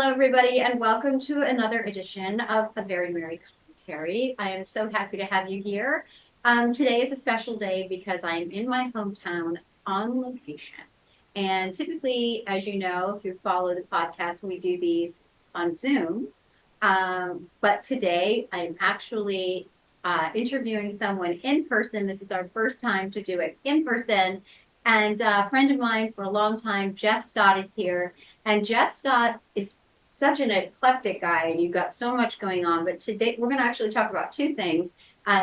Hello, everybody, and welcome to another edition of A Very Merry Commentary. I am so happy to have you here. Today is a special day because I am in my hometown on location. And typically, as you know, if you follow the podcast, we do these on Zoom. But today, I'm actually interviewing someone in person. This is our first time to do it in person. And a friend of mine for a long time, Geoff Scott, is here. And Geoff Scott is such an eclectic guy, and you've got so much going on. But today, we're going to actually talk about two things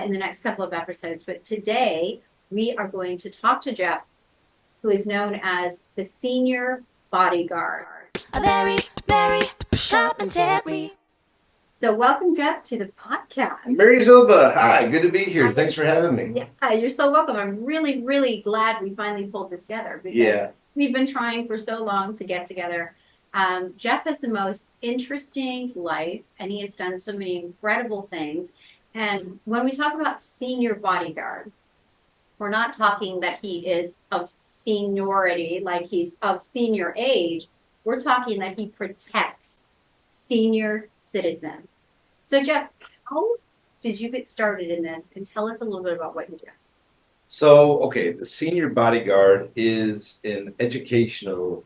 in the next couple of episodes. But today, we are going to talk to Geoff, who is known as the Senior Bodyguard. A very merry commentary. So, welcome, Geoff, to the podcast. Mary Zilba, hi, good to be here. Thanks for having me. Yeah, you're so welcome. I'm really, really glad we finally pulled this together because we've been trying for so long to get together. Geoff has the most interesting life, and he has done so many incredible things. And when we talk about Senior Bodyguard, we're not talking that he is of seniority, like he's of senior age. We're talking that he protects senior citizens. So, Geoff, how did you get started in this? And tell us a little bit about what you do. So, okay, the Senior Bodyguard is an educational,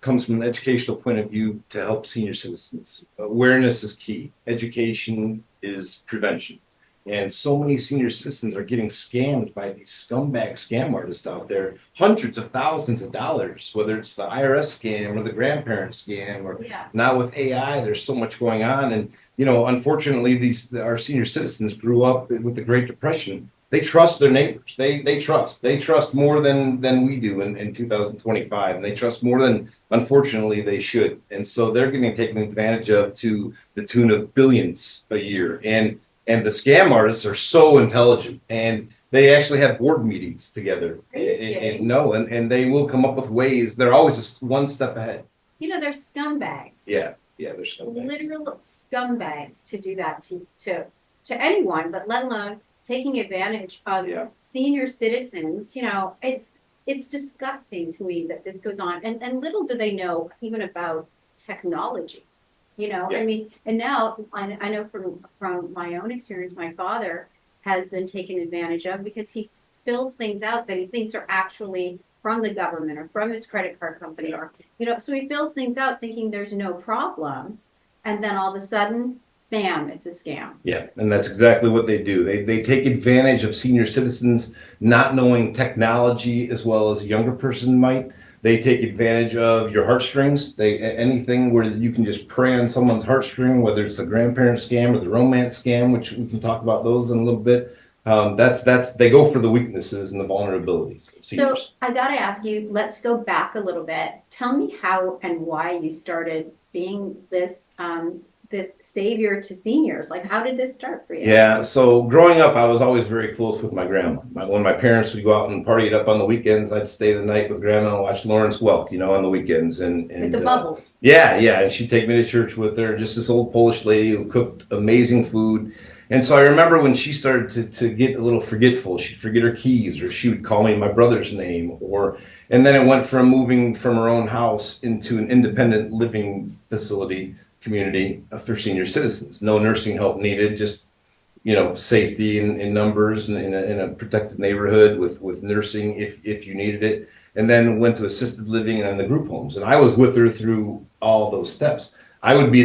comes from an educational point of view to help senior citizens. Awareness is key. Education is prevention. And so many senior citizens are getting scammed by these scumbag scam artists out there, hundreds of thousands of dollars, whether it's the IRS scam or the grandparent scam, or now with AI, there's so much going on. And, you know, unfortunately, our senior citizens grew up with the Great Depression. They trust their neighbors. They trust more than we do in 2025. And they trust more than, unfortunately, they should. And so they're getting taken advantage of to the tune of billions a year. And the scam artists are so intelligent, and they actually have board meetings together, and they will come up with ways. They're always one step ahead. You know, they're scumbags. Yeah, they're scumbags. Literal scumbags to do that to anyone, but let alone taking advantage of senior citizens. You know, it's disgusting to me that this goes on, and little do they know even about technology. You know, I mean, and now I know from my own experience, my father has been taken advantage of because he spills things out that he thinks are actually from the government or from his credit card company, or, you know, so he fills things out thinking there's no problem. And then all of a sudden, bam, it's a scam. Yeah, and that's exactly what they do. They take advantage of senior citizens not knowing technology as well as a younger person might. They take advantage of your heartstrings. Anything where you can just prey on someone's heartstring, whether it's the grandparent scam or the romance scam, which we can talk about those in a little bit. They go for the weaknesses and the vulnerabilities of seniors. So I got to ask you, let's go back a little bit. Tell me how and why you started being this savior to seniors. Like, how did this start for you? Yeah, so growing up, I was always very close with my grandma. When my parents would go out and party it up on the weekends, I'd stay the night with grandma and watch Lawrence Welk, you know, on the weekends. And with the bubbles. Yeah, and she'd take me to church with her, just this old Polish lady who cooked amazing food. And so I remember when she started to get a little forgetful, she'd forget her keys, or she would call me my brother's name, and then it went from moving from her own house into an independent living facility community for senior citizens. No nursing help needed, just, you know, safety in numbers and in a protected neighborhood with nursing if you needed it. And then went to assisted living and the group homes. And I was with her through all those steps. I would be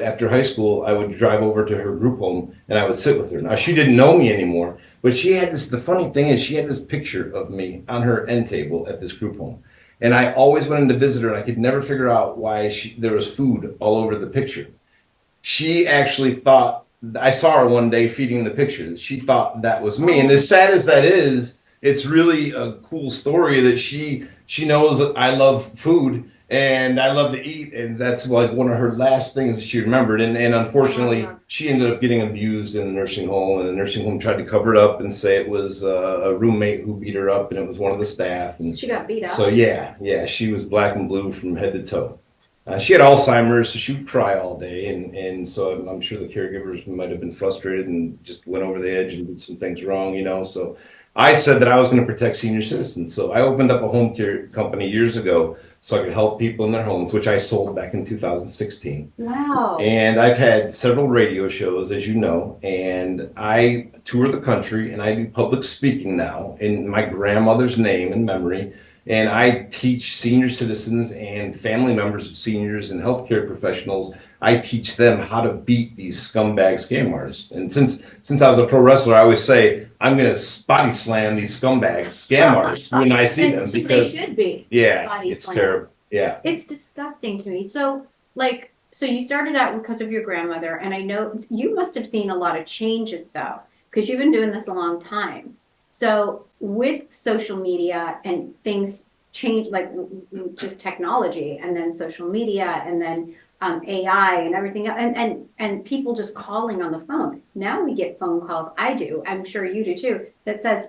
after high school, I would drive over to her group home and I would sit with her. Now, she didn't know me anymore, but she had the funny thing is she had this picture of me on her end table at this group home. And I always went in to visit her, and I could never figure out why there was food all over the picture. She actually thought, I saw her one day feeding the picture. She thought that was me. And as sad as that is, it's really a cool story that she knows that I love food and I love to eat. And that's like one of her last things that she remembered. And unfortunately, she ended up getting abused in a nursing home. And the nursing home tried to cover it up and say it was a roommate who beat her up, and it was one of the staff. And she got beat up. So yeah, she was black and blue from head to toe. She had Alzheimer's, so she would cry all day, and so I'm sure the caregivers might have been frustrated and just went over the edge and did some things wrong, you know. So I said that I was going to protect senior citizens. So I opened up a home care company years ago so I could help people in their homes, which I sold back in 2016. Wow. And I've had several radio shows, as you know, and I tour the country and I do public speaking now in my grandmother's name and memory. And I teach senior citizens and family members of seniors and healthcare professionals. I teach them how to beat these scumbag scam artists. And since I was a pro wrestler, I always say I'm going to body slam these scumbag scam artists when I see them, because they should be. yeah, Body it's slam. terrible. Yeah. It's disgusting to me. So, like, so you started out because of your grandmother, and I know you must have seen a lot of changes though, because you've been doing this a long time. So, with social media and things change, like just technology, and then social media, and then AI and everything, and people just calling on the phone. Now we get phone calls. I do. I'm sure you do too. That says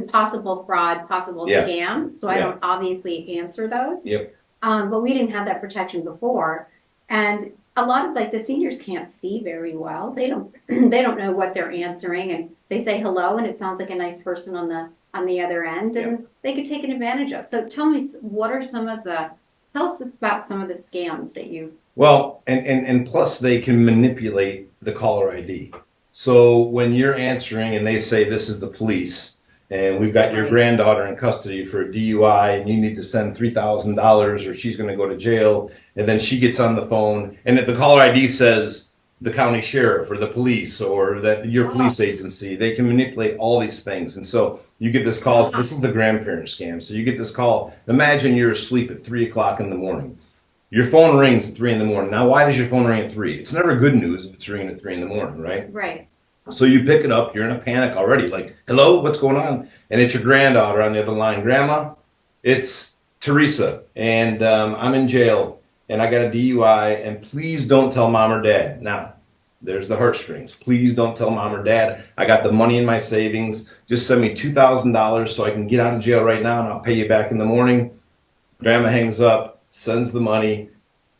possible fraud, possible Yeah. scam. So I Yeah. don't obviously answer those. Yep. But we didn't have that protection before, and a lot of like the seniors can't see very well. They don't they don't know what they're answering, and they say hello, and it sounds like a nice person on the other end, and they could take advantage of. So tell me, what are some of the tell us about some of the scams that you. Well, and plus they can manipulate the caller ID. So when you're answering and they say this is the police and we've got your Right. granddaughter in custody for a DUI and you need to send $3,000 or she's going to go to jail, and then she gets on the phone and the caller ID says the county sheriff or the police or that your police agency, they can manipulate all these things. And so you get this call. This is the grandparent scam. So you get this call. Imagine you're asleep at 3 o'clock in the morning. Your phone rings at 3 in the morning. Now, why does your phone ring at 3? It's never good news if it's ringing at 3 in the morning, right? Right. So you pick it up. You're in a panic already. Like, hello, what's going on? And it's your granddaughter on the other line. Grandma, it's Teresa, and I'm in jail, and I got a DUI, and please don't tell mom or dad. Now, there's the heartstrings. Please don't tell mom or dad. I got the money in my savings. Just send me $2,000 so I can get out of jail right now, and I'll pay you back in the morning. Grandma hangs up, sends the money.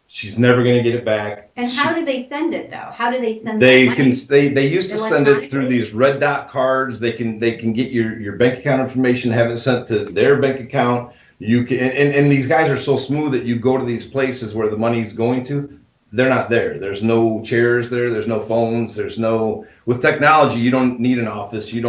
She's never going to get it back. And how do they send it though? How do they send They that can money? they used to send it through these red dot cards. They can get your bank account information, have it sent to their bank account. You can and these guys are so smooth that you go to these places where the money's going to, they're not there. There's no chairs there, there's no phones, there's no with technology, you don't need an office. You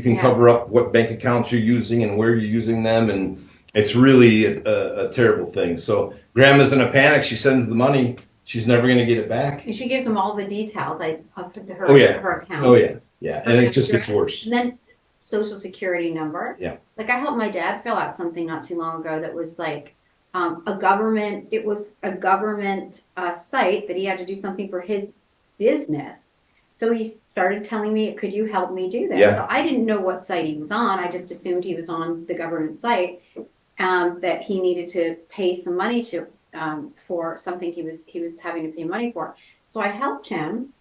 can cover up what bank accounts you're using and where you're using them, and it's really a terrible thing. So grandma's in a panic, she sends the money. She's never going to get it back. And she gives them all the details. I put her her account. Oh yeah. Yeah. And it just gets worse. And then social security number. Yeah. Like I helped my dad fill out something not too long ago that was like a government. It was a government site that he had to do something for his business. So he started telling me, "Could you help me do this?" Yeah. So I didn't know what site he was on. I just assumed he was on the government site. That he needed to pay some money to for something he was having to pay money for. So I helped him,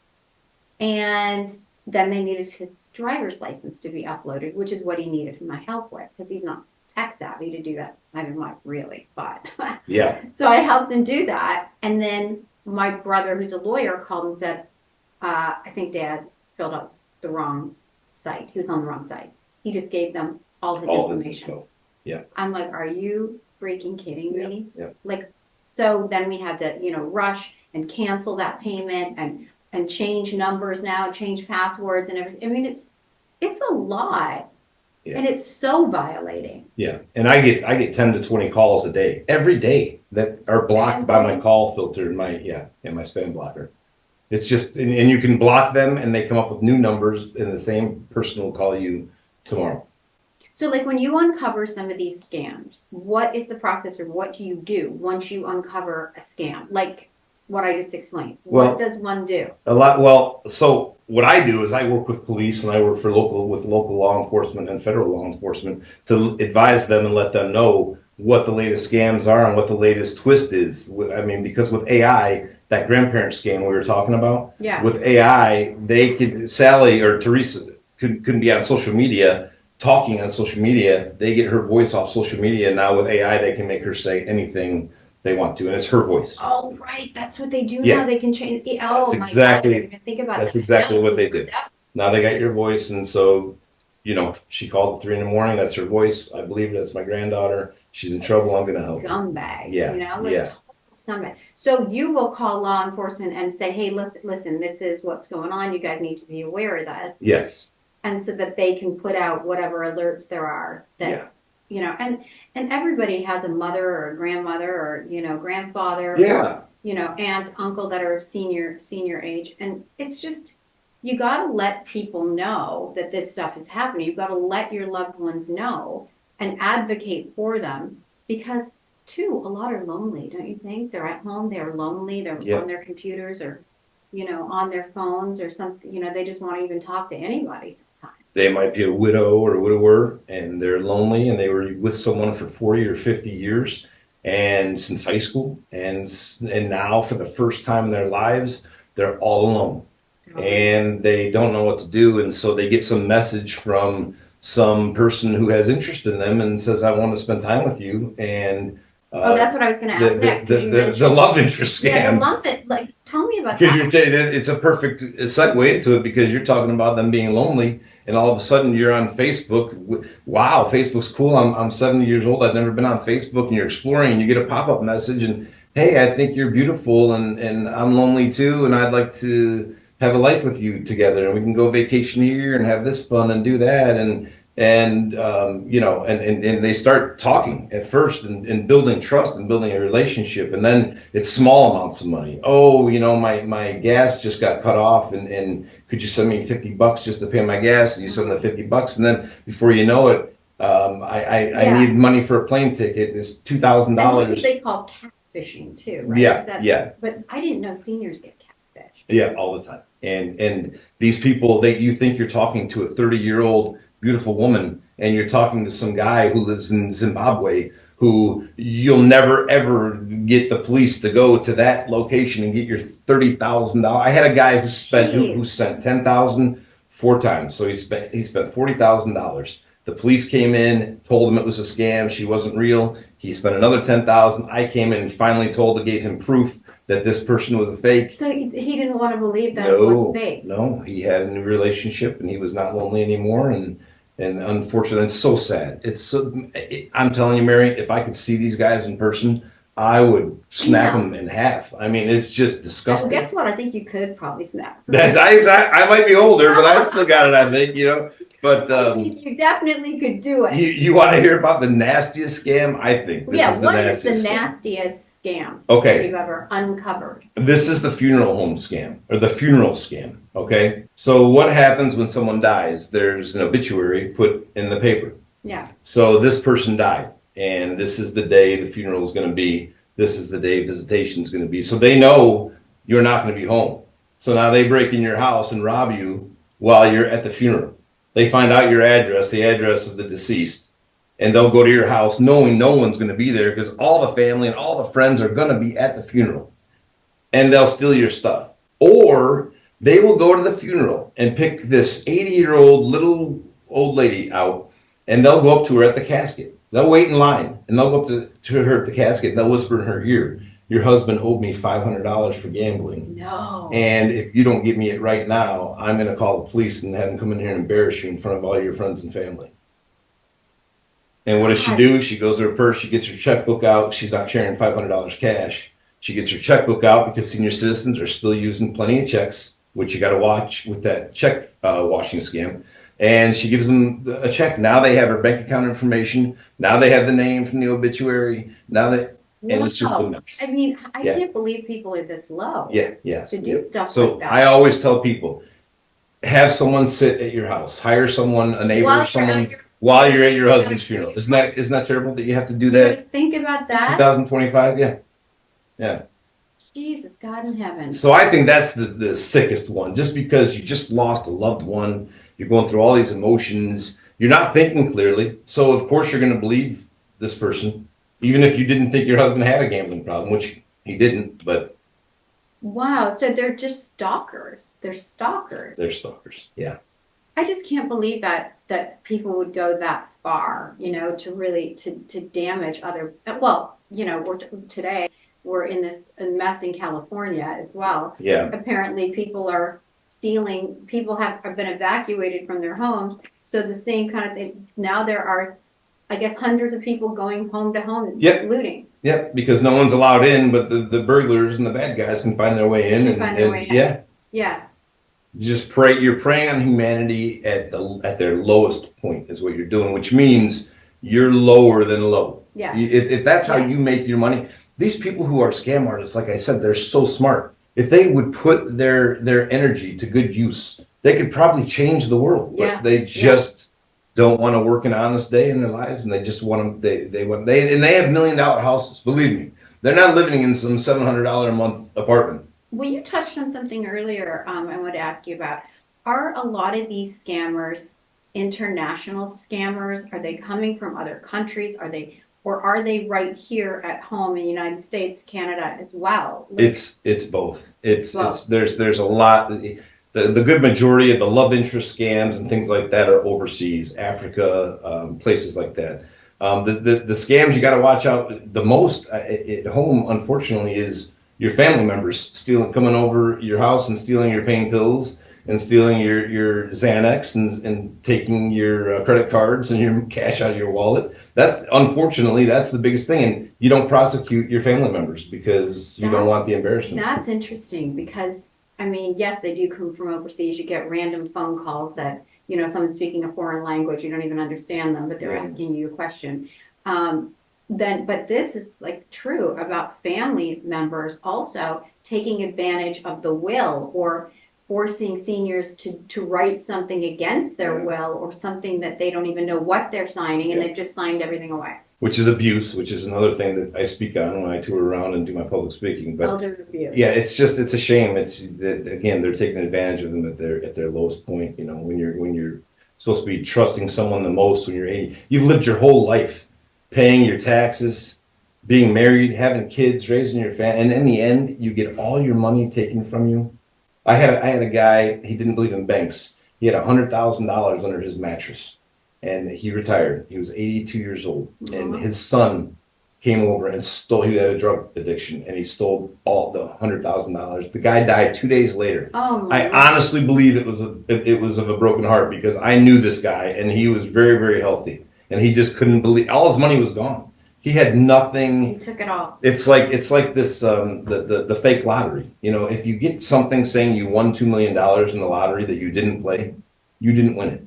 and then they needed his driver's license to be uploaded, which is what he needed my help with because he's not tech savvy to do that. I mean, not really, but Yeah. So I helped him do that, and then my brother, who's a lawyer, called and said, "I think Dad filled out the wrong site. He was on the wrong site. He just gave them all his information." Info. Yeah. I'm like, "Are you freaking kidding me?" Yeah. Like, so then we had to, rush and cancel that payment and change numbers now, change passwords and everything. I mean, it's a lot, Yeah. and it's so violating. Yeah. And I get 10 to 20 calls a day, every day, that are blocked by my call filter in my spam blocker. It's just, and you can block them and they come up with new numbers and the same person will call you tomorrow. So like when you uncover some of these scams, what is the process or what do you do once you uncover a scam? Like what I just explained. Well, what does one do? So what I do is I work with police and I work for local law enforcement and federal law enforcement to advise them and let them know what the latest scams are and what the latest twist is. I mean, because with AI, that grandparent scam we were talking about, Yeah. with AI, Sally or Teresa couldn't be on social media, talking on social media. They get her voice off social media. Now with AI, they can make her say anything they want to, and it's her voice. Oh, right. That's what they do Yeah. now. They can change. Oh, That's my exactly- God. I didn't even think about That's that. exactly Yeah, what they do. Now they got your voice, and so she called at 3 a.m. That's her voice. I believe that's my granddaughter. She's in trouble. I'm going to help her. Scumbags, Yeah, like yeah. total scumbag. So you will call law enforcement and say, hey, listen, this is what's going on. You guys need to be aware of this. Yes. And so that they can put out whatever alerts there are that, and everybody has a mother or a grandmother or, grandfather. Yeah. Or, aunt, uncle that are senior age. And it's just, you got to let people know that this stuff is happening. You've got to let your loved ones know and advocate for them because, too, a lot are lonely, don't you think? They're at home, they're lonely, they're on their computers or, on their phones or something, they just want to even talk to anybody sometimes. They might be a widow or a widower and they're lonely and they were with someone for 40 or 50 years and since high school and now for the first time in their lives, they're all alone. And they don't know what to do. And so they get some message from some person who has interest in them and says, I want to spend time with you. And that's what I was going to ask next. The love interest scam. Yeah, the love it. Like, tell me about because that. It's a perfect segue into it because you're talking about them being lonely. And all of a sudden you're on Facebook. Wow, Facebook's cool. I'm 70 years old. I've never been on Facebook and you're exploring and you get a pop-up message and, hey, I think you're beautiful and I'm lonely too. And I'd like to have a life with you together and we can go vacation here and have this fun and do that and they start talking at first and building trust and building a relationship and then it's small amounts of money. Oh, my gas just got cut off and could you send me $50 just to pay my gas? And you send them $50 and then before you know it, I need money for a plane ticket. It's $2,000. And that's what they call catfishing too, right? Yeah. But I didn't know seniors get catfished. Yeah, all the time. And these people, you think you're talking to a 30-year-old beautiful woman and you're talking to some guy who lives in Zimbabwe who you'll never ever get the police to go to that location and get your $30,000. I had a guy who sent $10,000 4 times. So he spent $40,000. The police came in, told him it was a scam. She wasn't real. He spent another $10,000. I came in and finally gave him proof that this person was a fake. So he didn't want to believe that it was fake. No, he had a new relationship and he was not lonely anymore. And unfortunately, it's so sad. I'm telling you, Mary, if I could see these guys in person, I would snap them in half. I mean, it's just disgusting. Well, guess what? I think you could probably snap. I might be older, but I still got it, I think, But you definitely could do it. You want to hear about the nastiest scam? I think what is the nastiest scam that you've ever uncovered? This is the funeral home scam or the funeral scam. Okay, so what happens when someone dies? There's an obituary put in the paper. Yeah. So this person died, and this is the day the funeral is going to be. This is the day visitation is going to be. So they know you're not going to be home. So now they break in your house and rob you while you're at the funeral. They find out your address, the address of the deceased, and they'll go to your house knowing no one's going to be there because all the family and all the friends are going to be at the funeral, and they'll steal your stuff. Or they will go to the funeral and pick this 80-year-old little old lady out, and they'll go up to her at the casket. They'll wait in line, and they'll go up to her at the casket, and they'll whisper in her ear, your husband owed me $500 for gambling. No. And if you don't give me it right now, I'm going to call the police and have them come in here and embarrass you in front of all your friends and family. And what does she do? She goes to her purse, she gets her checkbook out. She's not carrying $500 cash. She gets her checkbook out because senior citizens are still using plenty of checks, which you got to watch with that check washing scam. And she gives them a check. Now they have her bank account information. Now they have the name from the obituary. And it's just a mess. I mean, I can't believe people are this low. Yes. To do stuff so like that. I always tell people, have someone sit at your house. Hire someone, a neighbor, while you're at your husband's funeral. Isn't that terrible that you have to do that? Think about that. 2025, yeah. Jesus, God in heaven. So I think that's the sickest one. Just because you just lost a loved one, you're going through all these emotions, you're not thinking clearly. So of course you're going to believe this person. Even if you didn't think your husband had a gambling problem, which he didn't, but. Wow, so they're just stalkers. They're stalkers. Yeah. I just can't believe that people would go that far, to really, to damage other, today we're in this mess in California as well. Yeah. Apparently people are stealing. People have been evacuated from their homes. So the same kind of thing. Now there are, I guess, hundreds of people going home to home Yep. looting. Yep, because no one's allowed in, but the burglars and the bad guys can find their way in. Can find their way in. Yeah, Yeah. you just pray. You're preying on humanity at their lowest point is what you're doing, which means you're lower than low. Yeah. If that's how Yeah. you make your money, these people who are scam artists, like I said, they're so smart. If they would put their energy to good use, they could probably change the world. But Yeah. they just don't want to work an honest day in their lives, and they just want to. They have $1 million houses. Believe me, they're not living in some $700 a month apartment. Well, you touched on something earlier. I wanted to ask you about. Are a lot of these scammers international scammers? Are they coming from other countries? Or are they right here at home in the United States, Canada as well? It's both. It's Both. there's a lot. The good majority of the love interest scams and things like that are overseas, Africa, places like that. The scams you got to watch out the most at home, unfortunately, is your family members coming over your house and stealing your pain pills and stealing your Xanax and taking your credit cards and your cash out of your wallet. Unfortunately, that's the biggest thing. And you don't prosecute your family members because you don't want the embarrassment. That's interesting because, I mean, yes, they do come from overseas. You get random phone calls that, someone's speaking a foreign language, you don't even understand them, but they're asking you a question. But this is like true about family members also taking advantage of the will or forcing seniors to write something against their will or something that they don't even know what they're signing and they've just signed everything away. Which is abuse, which is another thing that I speak on when I tour around and do my public speaking. But elder abuse. Yeah, it's a shame. It's that again, they're taking advantage of them at their lowest point. When you're supposed to be trusting someone the most when you're 80, you've lived your whole life paying your taxes, being married, having kids, raising your family, and in the end, you get all your money taken from you. I had a guy, he didn't believe in banks. He had $100,000 under his mattress and he retired. He was 82 years old and his son came over and stole, he had a drug addiction and he stole all the $100,000. The guy died 2 days later. Oh I honestly believe it was of a broken heart because I knew this guy and he was very, very healthy and he just couldn't believe, all his money was gone. He had nothing. He took it all. It's like this the fake lottery. If you get something saying you won $2 million in the lottery that you didn't play, you didn't win it.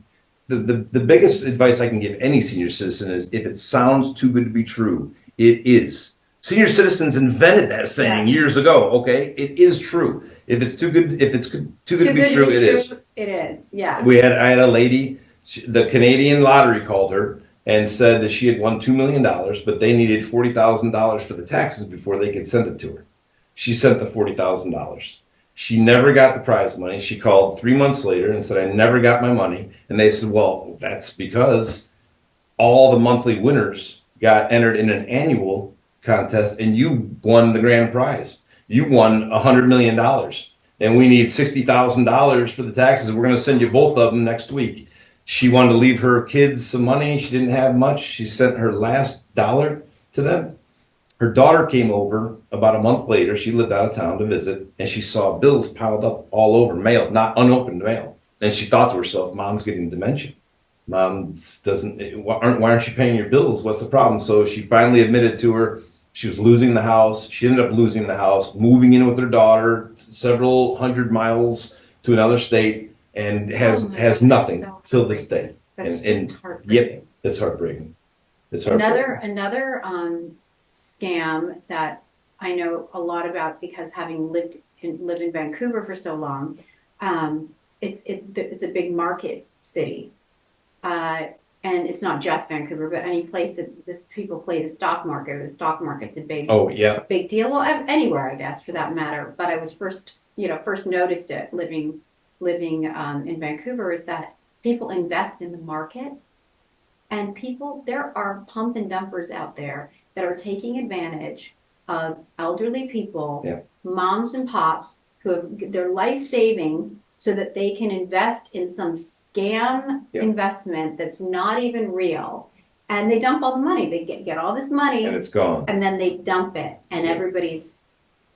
The biggest advice I can give any senior citizen is if it sounds too good to be true, it is. Senior citizens invented that saying years ago. Okay, it is true. If it's too good to be true, it is. It is. Yeah. I had a lady, the Canadian lottery called her and said that she had won $2 million, but they needed $40,000 for the taxes before they could send it to her. She sent the $40,000. She never got the prize money. She called 3 months later and said, I never got my money. And they said, well, that's because all the monthly winners got entered in an annual contest and you won the grand prize. You won $100 million and we need $60,000 for the taxes. We're going to send you both of them next week. She wanted to leave her kids some money. She didn't have much. She sent her last dollar to them. Her daughter came over about a month later. She lived out of town to visit, and she saw bills piled up all over, mail, not unopened mail. And she thought to herself, Mom's getting dementia. Mom why aren't you paying your bills? What's the problem? So she finally admitted to her she was losing the house. She ended up losing the house, moving in with her daughter several hundred miles to another state. And has nothing till this day. That's and just heartbreaking. Yep, it's heartbreaking. It's heartbreaking. Another scam that I know a lot about because having lived in Vancouver for so long, it's a big market city, and it's not just Vancouver, but any place that people play the stock market. The stock market's a big big deal. Well, anywhere I guess for that matter. But I was first noticed it living in Vancouver is that people invest in the market and there are pump and dumpers out there that are taking advantage of elderly people, moms and pops who have their life savings so that they can invest in some scam investment that's not even real. And they dump all the money. They get all this money and it's gone. And then they dump it and everybody's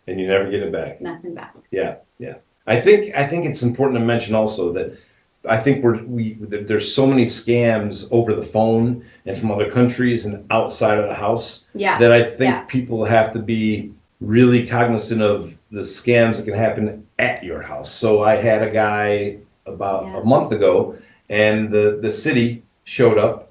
and you never get it back. Nothing back. Yeah. I think it's important to mention also that I think there's so many scams over the phone and from other countries and outside of the house Yeah. that I think Yeah. people have to be really cognizant of the scams that can happen at your house. So I had a guy about Yeah. a month ago, and the city showed up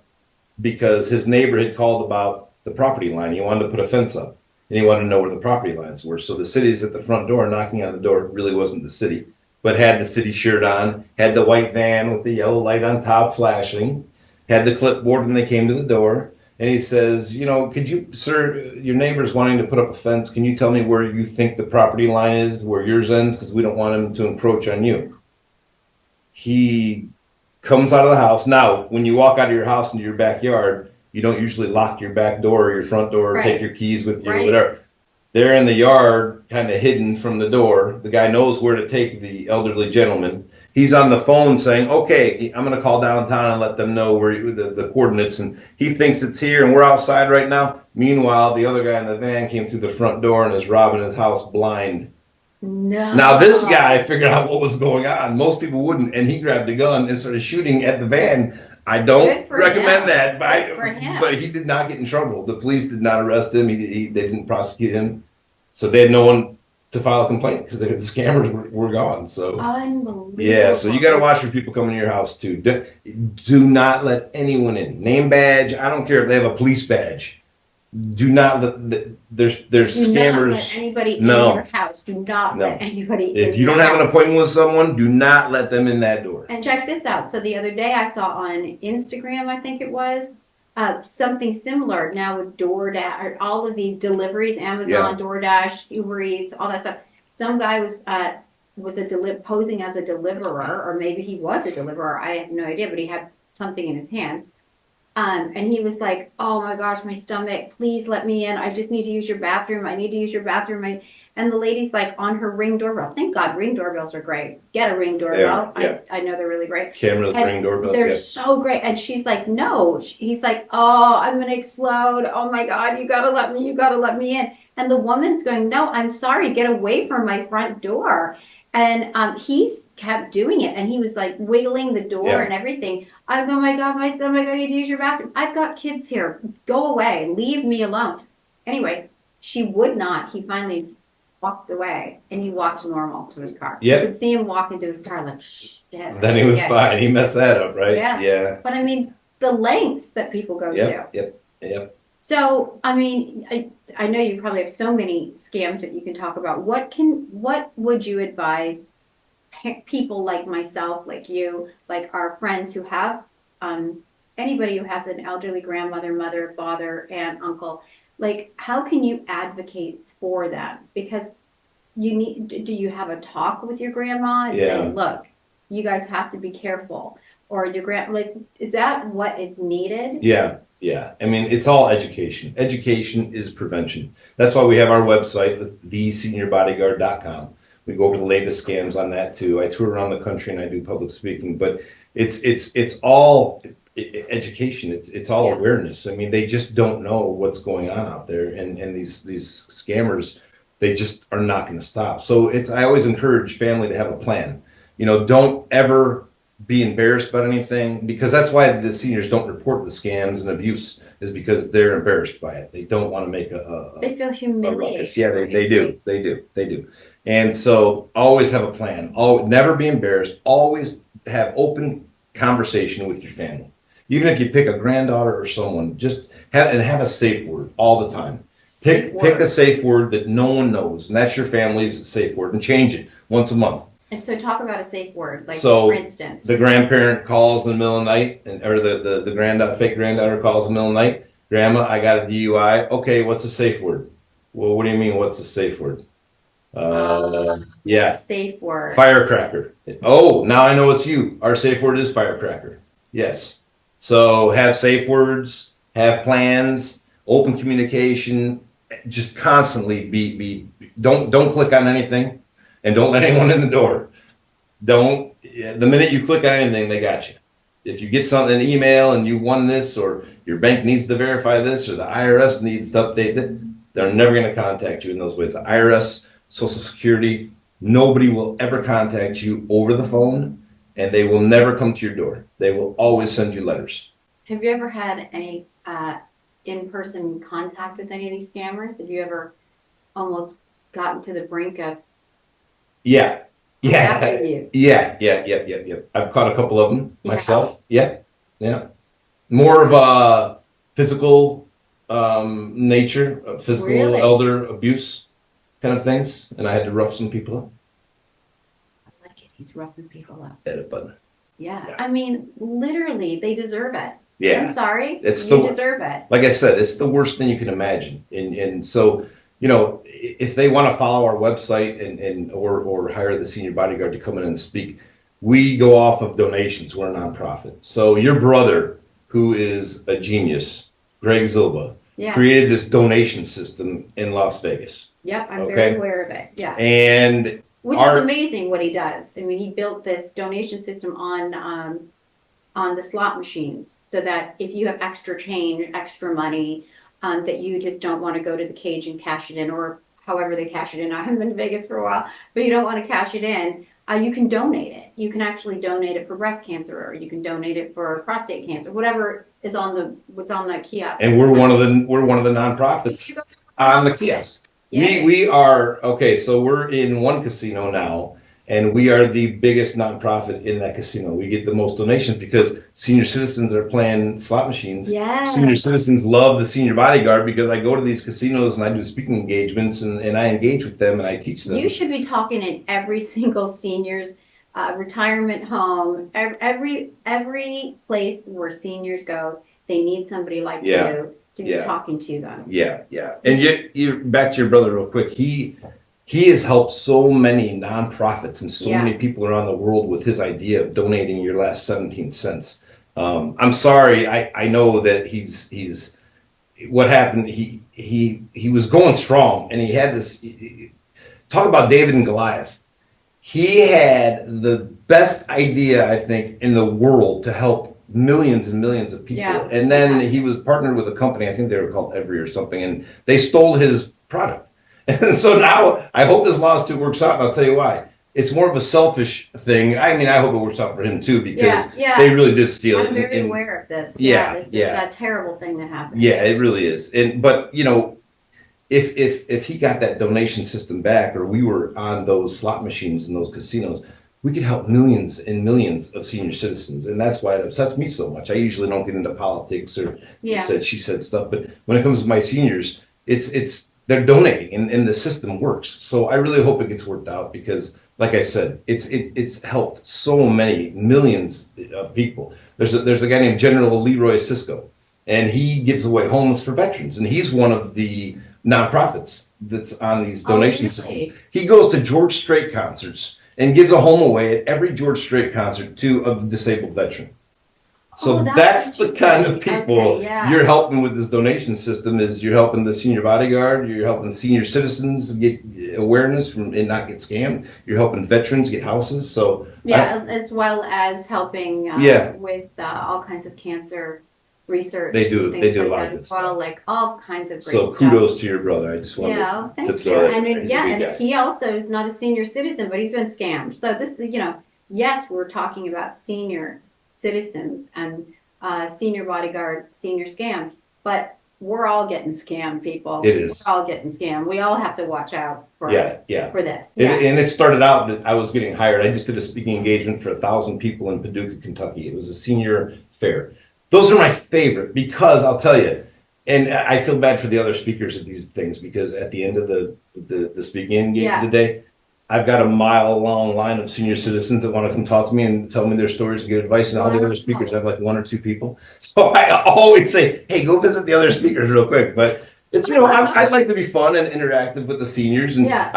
because his neighbor had called about the property line. He wanted to put a fence up, and he wanted to know where the property lines were. So the city's at the front door knocking on the door. It really wasn't the city, but had the city shirt on, had the white van with the yellow light on top flashing, had the clipboard when they came to the door. And he says, could you, sir, your neighbor's wanting to put up a fence. Can you tell me where you think the property line is, where yours ends? Because we don't want him to encroach on you. He comes out of the house. Now, when you walk out of your house into your backyard, you don't usually lock your back door or your front door or Right. take your keys with you or Right. whatever. They're in the yard, kind of hidden from the door. The guy knows where to take the elderly gentleman. He's on the phone saying, okay, I'm going to call downtown and let them know where the coordinates. And he thinks it's here and we're outside right now. Meanwhile, the other guy in the van came through the front door and is robbing his house blind. No. Now, this guy figured out what was going on. Most people wouldn't. And he grabbed a gun and started shooting at the van. I Good don't for recommend him. that, Good for him. but he did not get in trouble. The police did not arrest him. They didn't prosecute him. So they had no one to file a complaint because the scammers were gone. So Unbelievable. yeah, so you got to watch for people coming to your house too. Do not let anyone in. Name badge. I don't care if they have a police badge. Do not let there's Do scammers. not let anybody No. in your house. Do not No. let anybody in If you your don't have an house. appointment with someone, do not let them in that door. And check this out. So the other day I saw on Instagram, I think it was, something similar now with DoorDash, or all of these deliveries, Amazon, Yeah. DoorDash, Uber Eats, all that stuff. Some guy was posing as a deliverer, or maybe he was a deliverer. I have no idea, but he had something in his hand. And he was like, "Oh my gosh, my stomach! Please let me in. I just need to use your bathroom. I need to use your bathroom." And the lady's like on her Ring doorbell. Thank God, Ring doorbells are great. Get a Ring doorbell. Yeah. I know they're really great. Cameras, And ring doorbells. They're Yeah. so great. And she's like, "No." He's like, "Oh, I'm gonna explode. Oh my God, you gotta let me. You gotta let me in." And the woman's going, "No, I'm sorry. Get away from my front door." And he's kept doing it, and he was like wiggling the door Yeah. and everything. Oh my God, my stomach! I need to use your bathroom. I've got kids here. Go away. Leave me alone. Anyway, she would not. He finally walked away, and he walked normal to his car. Yep. You could see him walk into his car like, shh. Then he was fine. He messed that up, right? Yeah. Yeah. But I mean, the lengths that people go to. Yep. So, I mean, I know you probably have so many scams that you can talk about. What would you advise people like myself, like you, like our friends who have, anybody who has an elderly grandmother, mother, father, aunt, uncle, like how can you advocate for them? Because do you have a talk with your grandma and Yeah. say, look, you guys have to be careful? Or is that what is needed? Yeah. I mean, it's all education. Education is prevention. That's why we have our website, theseniorbodyguard.com. We go over the latest scams on that too. I tour around the country and I do public speaking, but it's all education. It's all Yeah. awareness. I mean, they just don't know what's going on out there, and these scammers, they just are not going to stop. So I always encourage family to have a plan. Don't ever be embarrassed about anything, because that's why the seniors don't report the scams and abuse, is because they're embarrassed by it. They don't want to make They feel a humiliated. ruckus. Yeah, they do. And so always have a plan. Never be embarrassed. Always have open conversation with your family. Even if you pick a granddaughter or someone, just have a safe word all the time. Pick a safe word that no one knows, and that's your family's safe word, and change it once a month. And so talk about a safe word, like So, for instance. The grandparent calls in the middle of the night, or the fake granddaughter calls in the middle of the night. Grandma, I got a DUI. Okay, what's a safe word? Well, what do you mean? What's a safe word? Yeah, Safe word. firecracker. Oh, now I know it's you. Our safe word is firecracker. Yes. So have safe words, have plans, open communication. Just constantly don't click on anything, and don't let anyone in the door. The minute you click on anything, they got you. If you get something, an email, and you won this, or your bank needs to verify this, or the IRS needs to update that, they're never going to contact you in those ways. The IRS, Social Security, Nobody will ever contact you over the phone, and they will never come to your door. They will always send you letters. Have you ever had any in-person contact with any of these scammers? Have you ever almost gotten to the brink of Yeah, yeah, haven't you? yeah. I've caught a couple of them You have? myself. Yeah, yeah. More of a physical nature, physical Really? elder abuse kind of things, and I had to rough some people up. I like it. He's roughing people up. Edit button. Yeah. Yeah. I mean, literally, they deserve it. Yeah, I'm sorry. It's You the- deserve it. like I said, it's the worst thing you can imagine. And so, if they want to follow our website or hire the senior bodyguard to come in and speak, we go off of donations. We're a nonprofit. So your brother, who is a genius, Greg Zilba, Yeah. created this donation system in Las Vegas. Yep. I'm Okay. very aware of it. Yeah. And Which our- is amazing what he does. I mean, he built this donation system on the slot machines so that if you have extra change, extra money, that you just don't want to go to the cage and cash it in, or however they cash it in. I haven't been to Vegas for a while, but you don't want to cash it in. You can donate it. You can actually donate it for breast cancer, or you can donate it for prostate cancer, whatever is what's on the kiosk. and we're one of the nonprofits on the kiosk. Yeah. We are okay. So we're in one casino now, and we are the biggest nonprofit in that casino. We get the most donations because senior citizens are playing slot machines. Yeah. Senior citizens love the senior bodyguard because I go to these casinos and I do speaking engagements and I engage with them and I teach them. You should be talking in every single senior's retirement home, every place where seniors go. They need somebody like Yeah. you to be Yeah. talking to them. Yeah. And you back to your brother real quick. He has helped so many nonprofits and so Yeah. many people around the world with his idea of donating your last 17 cents. I'm sorry. I know that he's what happened. He was going strong and he had this talk about David and Goliath. He had the best idea, I think, in the world to help millions and millions of people. Yeah, and then fantastic. he was partnered with a company, I think they were called Every or something, and they stole his product. And so now I hope this lawsuit works out, and I'll tell you why. It's more of a selfish thing. I mean, I hope it works out for him too, because Yeah. they really did steal it. I'm very And- aware of this. Yeah, This is yeah. a terrible thing that happened. yeah, it really is. But if he got that donation system back, or we were on those slot machines in those casinos, we could help millions and millions of senior citizens, and that's why it upsets me so much. I usually don't get into politics or Yeah. she said stuff, but when it comes to my seniors, it's they're donating, and the system works. So I really hope it gets worked out because, like I said, it's helped so many millions of people. There's a guy named General Leroy Cisco, and he gives away homes for veterans, and he's one of the nonprofits that's on these donation really? systems. He goes to George Strait concerts and gives a home away at every George Strait concert to a disabled veteran. So Oh, that's the kind of interesting. people Okay, yeah. you're helping with this donation system. Is you're helping the senior bodyguard, you're helping senior citizens get awareness from and not get scammed. You're helping veterans get houses. So Yeah, as well as helping Yeah. with all kinds of cancer research. They do- things they do a like lot of that good as well, stuff. like all kinds of great so stuff. kudos to your brother. I just wanted Yeah, to thank you. throw that And in there. He's a good and guy. he also is not a senior citizen, but he's been scammed. So this is, yes, we're talking about senior citizens and senior bodyguard, senior scam, but we're all getting scammed, people. It is. We're all getting scammed. We all have to watch out for Yeah. for this. And it started out that I was getting hired. I just did a speaking engagement for 1,000 people in Paducah, Kentucky. It was a senior fair. Those are my favorite because I'll tell you, and I feel bad for the other speakers at these things because at the end of the speaking engagement of the day, I've got a mile-long line of senior citizens that want to come talk to me and tell me their stories and get advice, and all the other speakers have like one or two people. So I always say, hey, go visit the other speakers real quick. But it's, I'd like to be fun and interactive with the seniors. And Yeah.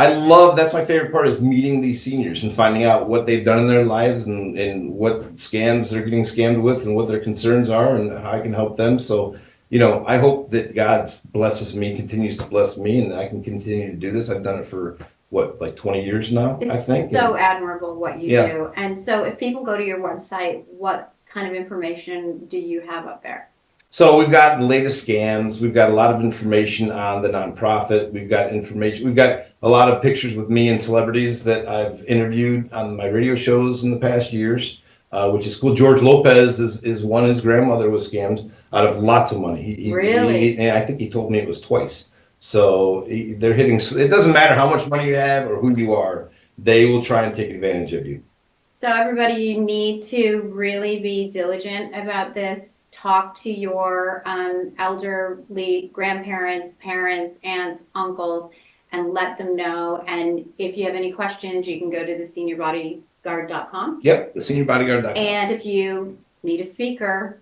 that's my favorite part is meeting these seniors and finding out what they've done in their lives and what scams they're getting scammed with and what their concerns are and how I can help them. So, I hope that God blesses me, continues to bless me, and I can continue to do this. I've done it for like 20 years now, I It's think. so admirable what you Yeah. do. And so if people go to your website, what kind of information do you have up there? So we've got the latest scams. We've got a lot of information on the nonprofit. We've got information. We've got a lot of pictures with me and celebrities that I've interviewed on my radio shows in the past years, which is cool. George Lopez is one. His grandmother was scammed out of lots of money. Really? And I think he told me it was twice. So they're hitting. It doesn't matter how much money you have or who you are. They will try and take advantage of you. So everybody, you need to really be diligent about this. Talk to your elderly grandparents, parents, aunts, uncles, and let them know. And if you have any questions, you can go to the seniorbodyguard.com. Yep, the seniorbodyguard.com. And if you need a speaker,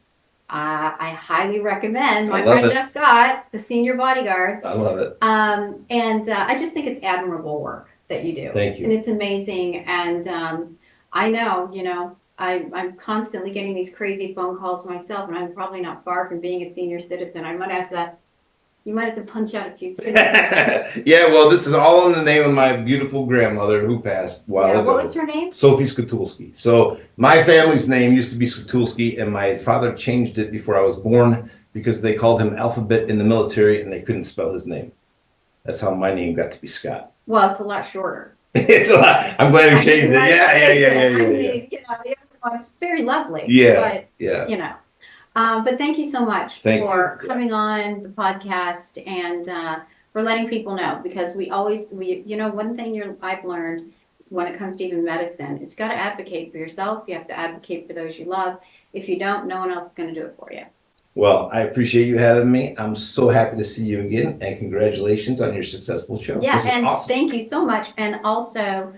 I highly recommend my I love friend it. Geoff Scott, the Senior Bodyguard. I love it. And I just think it's admirable work that you do. Thank you. And it's amazing. And I know, I'm constantly getting these crazy phone calls myself, and I'm probably not far from being a senior citizen. You might have to punch out a few things. Yeah, well, this is all in the name of my beautiful grandmother who passed a while Yeah, ago. what was her name? Sophie Skatulski. So my family's name used to be Skatulski, and my father changed it before I was born because they called him Alphabet in the military, and they couldn't spell his name. That's how my name got to be Scott. Well, it's a lot shorter. It's a lot. I'm glad he changed it. I Yeah. mean, the other one's very lovely. Yeah. But thank you so much Thank for you. coming on the podcast and for letting people know, because one thing I've learned when it comes to even medicine is you got to advocate for yourself. You have to advocate for those you love. If you don't, no one else is going to do it for you. Well, I appreciate you having me. I'm so happy to see you again, and congratulations on your successful show. Yeah, This is and awesome. thank you so much. And also,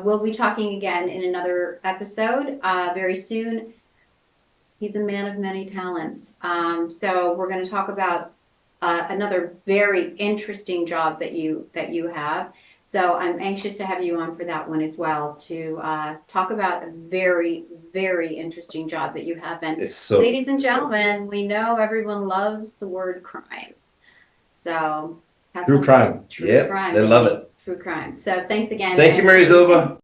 we'll be talking again in another episode very soon. He's a man of many talents. So we're going to talk about another very interesting job that you have. So I'm anxious to have you on for that one as well, to talk about a very, very interesting job that you have. And ladies and gentlemen, we know everyone loves the word crime. So True crime. True Yep, crime. they love it. True crime. So thanks again. Thank you, Mary Zilba.